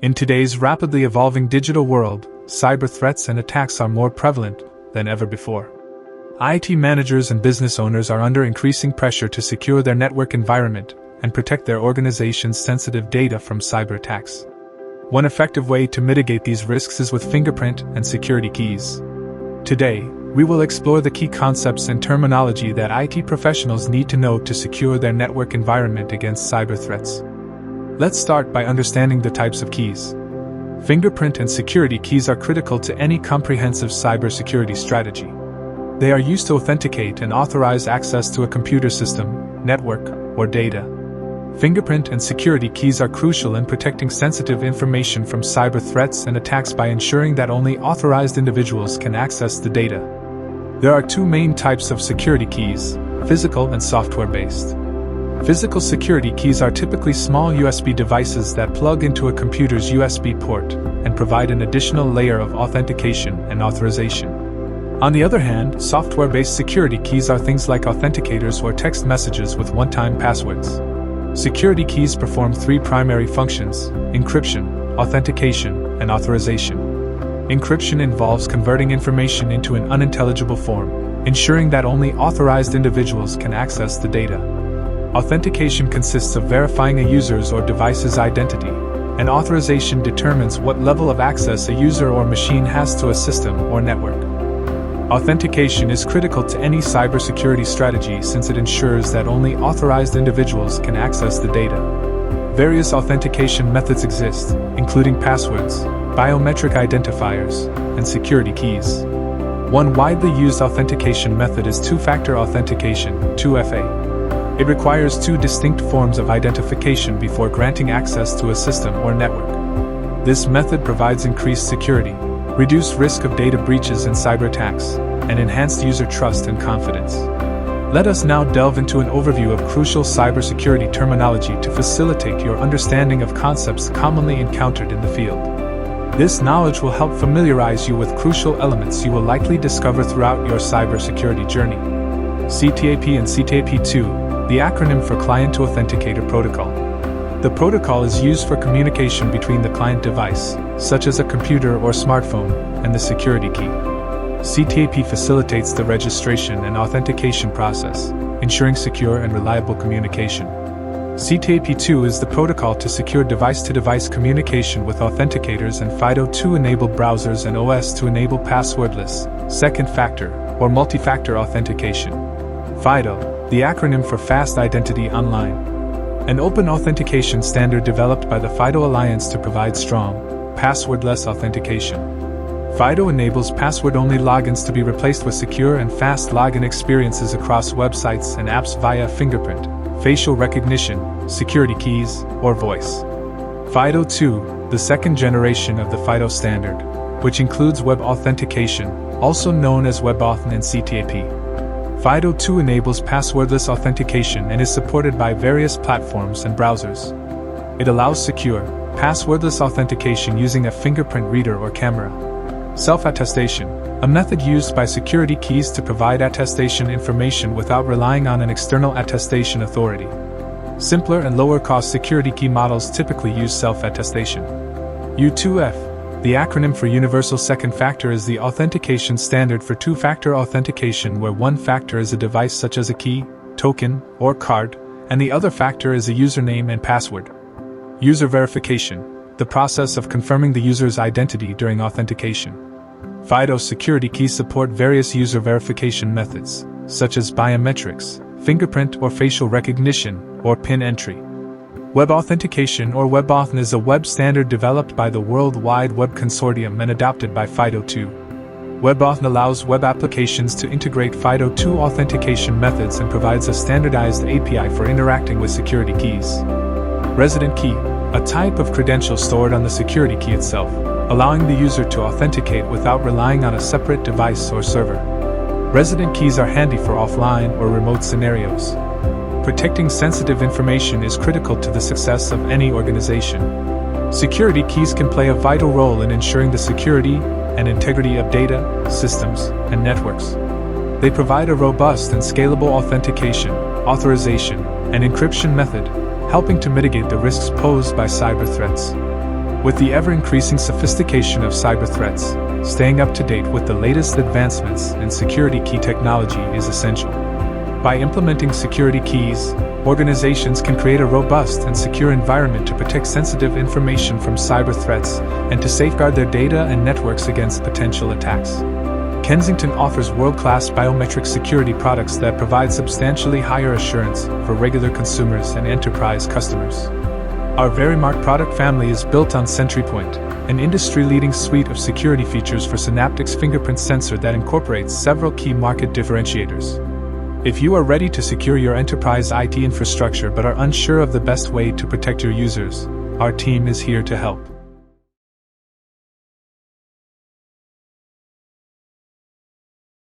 In today's rapidly evolving digital world, cyber threats and attacks are more prevalent than ever before. IT managers and business owners are under increasing pressure to secure their network environment and protect their organization's sensitive data from cyber attacks. One effective way to mitigate these risks is with fingerprint and security keys. Today, we will explore the key concepts and terminology that IT professionals need to know to secure their network environment against cyber threats. Let's start by understanding the types of keys. Fingerprint and security keys are critical to any comprehensive cybersecurity strategy. They are used to authenticate and authorize access to a computer system, network, or data. Fingerprint and security keys are crucial in protecting sensitive information from cyber threats and attacks by ensuring that only authorized individuals can access the data. There are two main types of security keys: physical and software-based. Physical security keys are typically small USB devices that plug into a computer's USB port and provide an additional layer of authentication and authorization. On the other hand, software-based security keys are things like authenticators or text messages with one-time passwords. Security keys perform three primary functions: encryption, authentication, and authorization. Encryption involves converting information into an unintelligible form, ensuring that only authorized individuals can access the data. Authentication consists of verifying a user's or device's identity, and authorization determines what level of access a user or machine has to a system or network. Authentication is critical to any cybersecurity strategy since it ensures that only authorized individuals can access the data. Various authentication methods exist, including passwords, biometric identifiers, and security keys. One widely used authentication method is two-factor authentication, 2FA. It requires two distinct forms of identification before granting access to a system or network. This method provides increased security, reduced risk of data breaches and cyber attacks, and enhanced user trust and confidence. Let us now delve into an overview of crucial cybersecurity terminology to facilitate your understanding of concepts commonly encountered in the field. This knowledge will help familiarize you with crucial elements you will likely discover throughout your cybersecurity journey. CTAP and CTAP2, the acronym for Client to Authenticator Protocol. The protocol is used for communication between the client device, such as a computer or smartphone, and the security key. CTAP facilitates the registration and authentication process, ensuring secure and reliable communication. CTAP2 is the protocol to secure device-to-device communication with authenticators, and FIDO2 enabled browsers and OS to enable passwordless, second-factor, or multi-factor authentication. FIDO, the acronym for Fast Identity Online, an open authentication standard developed by the FIDO Alliance to provide strong, passwordless authentication. FIDO enables password-only logins to be replaced with secure and fast login experiences across websites and apps via fingerprint, facial recognition, security keys, or voice. FIDO2, the second generation of the FIDO standard, which includes web authentication, also known as WebAuthn and CTAP. FIDO2 enables passwordless authentication and is supported by various platforms and browsers. It allows secure, passwordless authentication using a fingerprint reader or camera. Self-attestation, a method used by security keys to provide attestation information without relying on an external attestation authority. Simpler and lower-cost security key models typically use self-attestation. U2F, the acronym for Universal Second Factor, is the authentication standard for two-factor authentication where one factor is a device such as a key, token, or card, and the other factor is a username and password. User verification, the process of confirming the user's identity during authentication. FIDO security keys support various user verification methods, such as biometrics, fingerprint or facial recognition, or PIN entry. Web authentication or WebAuthn is a web standard developed by the World Wide Web Consortium and adopted by FIDO2. WebAuthn allows web applications to integrate FIDO2 authentication methods and provides a standardized API for interacting with security keys. Resident key, a type of credential stored on the security key itself, allowing the user to authenticate without relying on a separate device or server. Resident keys are handy for offline or remote scenarios. Protecting sensitive information is critical to the success of any organization. Security keys can play a vital role in ensuring the security and integrity of data, systems, and networks. They provide a robust and scalable authentication, authorization, and encryption method, helping to mitigate the risks posed by cyber threats. With the ever-increasing sophistication of cyber threats, staying up to date with the latest advancements in security key technology is essential. By implementing security keys, organizations can create a robust and secure environment to protect sensitive information from cyber threats and to safeguard their data and networks against potential attacks. Kensington offers world-class biometric security products that provide substantially higher assurance for regular consumers and enterprise customers. Our Verimark product family is built on SentryPoint, an industry-leading suite of security features for Synaptics fingerprint sensor that incorporates several key market differentiators. If you are ready to secure your enterprise IT infrastructure but are unsure of the best way to protect your users, our team is here to help.